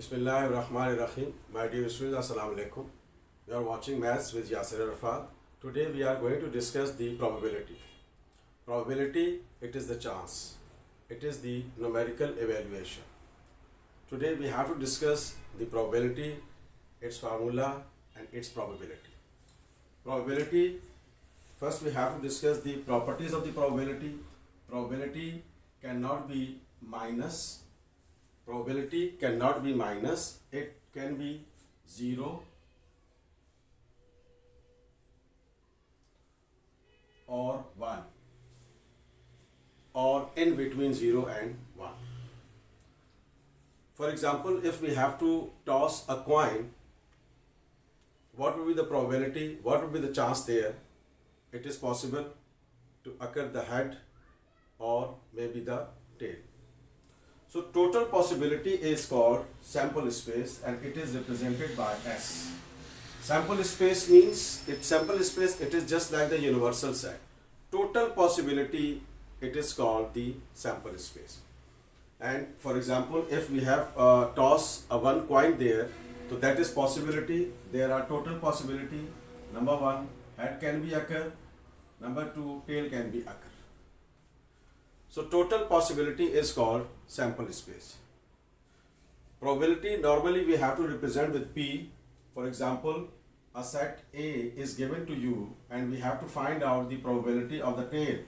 Bismillahirrahmanirrahim. My dear students, Assalamu alaikum. You are watching Maths with Yasir Arafat. Today we are going to discuss the probability. Probability, it is the chance. It is the numerical evaluation. Today we have to discuss the probability, its formula and its probability. Probability, first we have to discuss the properties of the probability. Probability cannot be minus. Probability cannot be minus, it can be 0 or 1 or in between 0 and 1. For example, if we have to toss a coin, what will be the probability, what will be the chance there? It is possible to occur the head or maybe the tail. So total possibility is called sample space and it is represented by S. Sample space means, it is just like the universal set. Total possibility, it is called the sample space. And for example, if we have toss a one coin there, so that is possibility. There are total possibility. Number one, head can be occur. Number two, tail can be occur. So total possibility is called sample space. Probability normally we have to represent with P. For example, a set A is given to you and we have to find out the probability of the tail.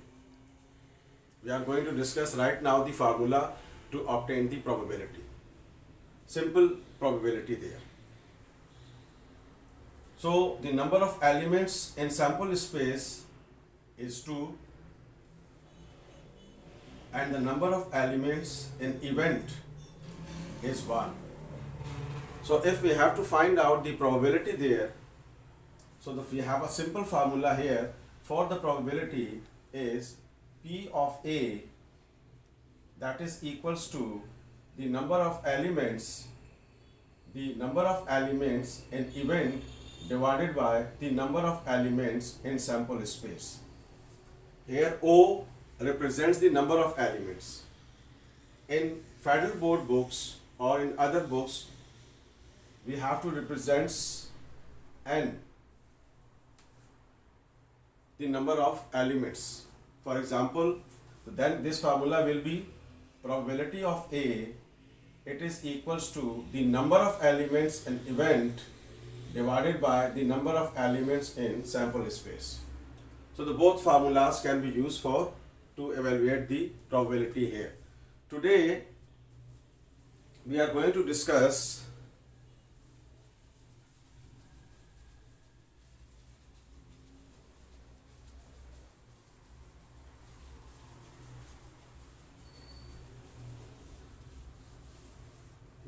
We are going to discuss right now the formula to obtain the probability. Simple probability there. So the number of elements in sample space is 2. And the number of elements in event is 1. So if we have to find out the probability there, so we have a simple formula here for the probability is P of A, that is equals to the number of elements in event divided by the number of elements in sample space. Here O represents the number of elements. In Federal Board books or in other books, we have to represent N, the number of elements. For example, then this formula will be probability of A, it is equals to the number of elements in event divided by the number of elements in sample space. So the both formulas can be used to evaluate the probability here. Today we are going to discuss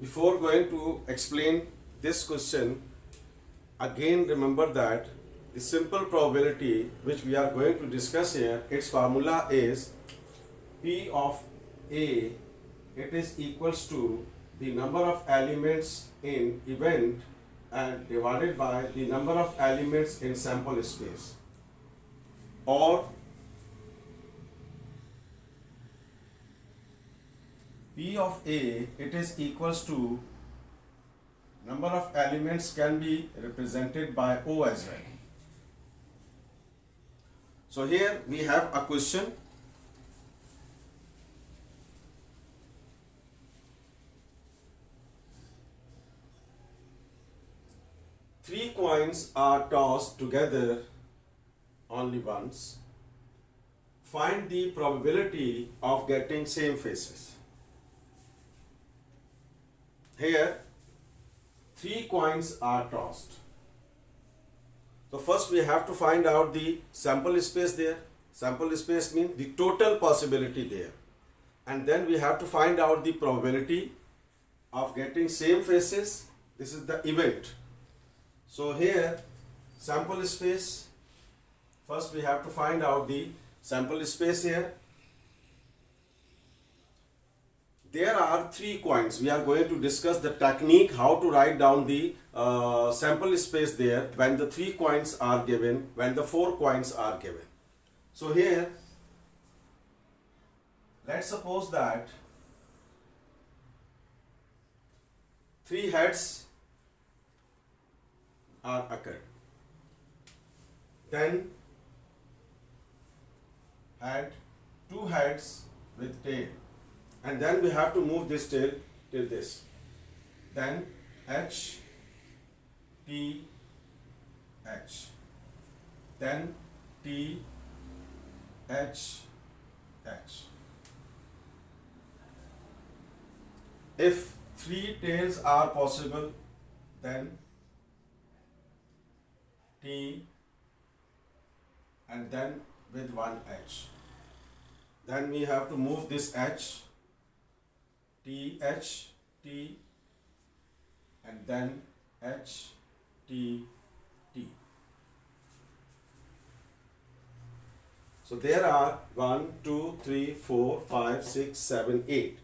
before going to explain this question, again remember that the simple probability which we are going to discuss here, its formula is P of A, it is equals to the number of elements in event and divided by the number of elements in sample space, or P of A, it is equals to number of elements can be represented by O as well. So here we have a question. Three coins are tossed together only once. Find the probability of getting same faces. Here, three coins are tossed. So first we have to find out the sample space there. Sample space means the total possibility there. And then we have to find out the probability of getting same faces. This is the event. So here, sample space, first we have to find out the sample space here. There are three coins. We are going to discuss the technique how to write down the sample space there when the three coins are given, when the four coins are given. So here, let's suppose that 3 heads are occurred. Then had 2 heads with tail, and then we have to move this tail till this. Then H, T, H. Then T, H, H. If 3 tails are possible, then T and then with 1 H. Then we have to move this H, T, H, T, and then H, T, T. So there are 1, 2, 3, 4, 5, 6, 7, 8.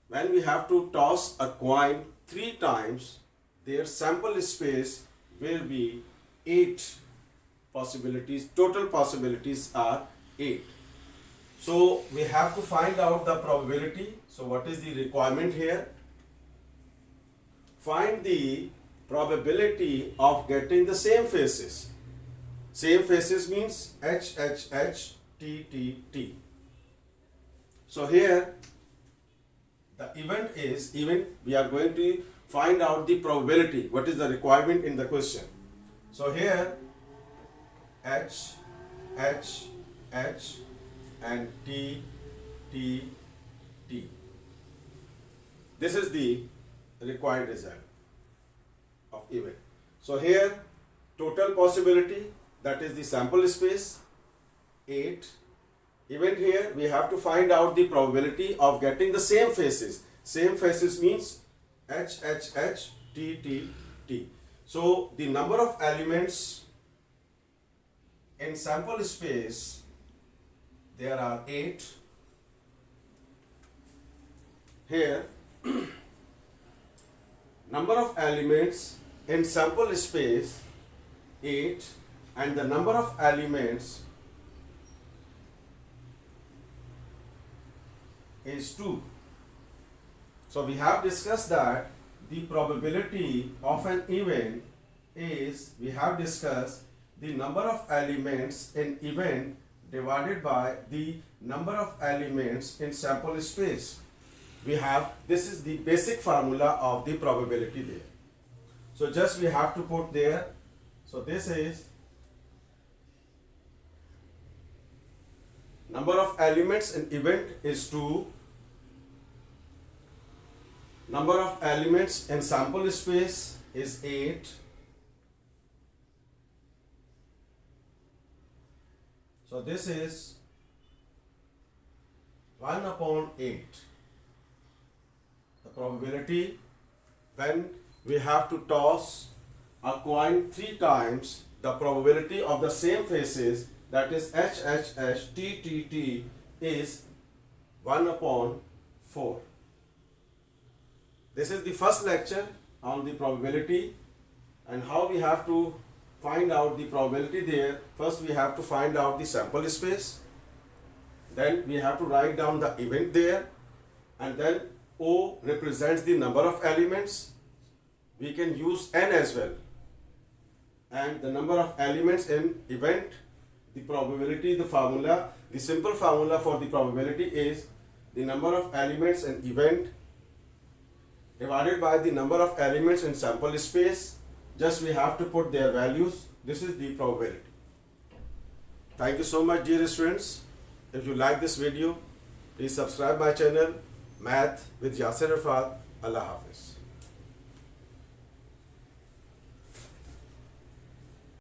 When we have to toss a coin 3 times, their sample space will be 8 possibilities. Total possibilities are 8. So we have to find out the probability. So what is the requirement here? Find the probability of getting the same faces. Same faces means H, H, H, T, T, T. So here the event is we are going to find out the probability. What is the requirement in the question? So here H, H, H and T, T, T. This is the required result of event. So here total possibility, that is the sample space, 8. Even here we have to find out the probability of getting the same faces. Same faces means H, H, H, T, T, T. So the number of elements in sample space, there are 8. Here number of elements in sample space 8, and the number of elements is 2. So we have discussed that the probability of an event is, we have discussed the number of elements in event divided by the number of elements in sample space. We have, this is the basic formula of the probability there. So just we have to put there. So this is number of elements in event is 2. Number of elements in sample space is 8. So this is 1 upon 8. The probability when we have to toss a coin 3 times, the probability of the same faces, that is H, H, H, T, T, T, is 1 upon 4. This is the first lecture on the probability and how we have to find out the probability there. First we have to find out the sample space, then we have to write down the event there, and then O represents the number of elements. We can use N as well, and the number of elements in event, the probability, the formula, the simple formula for the probability is the number of elements in event divided by the number of elements in sample space. Just we have to put their values. This is the probability. Thank you so much, dear students. If you like this video, please subscribe my channel Math with Yasir Arfat. Allah Hafiz.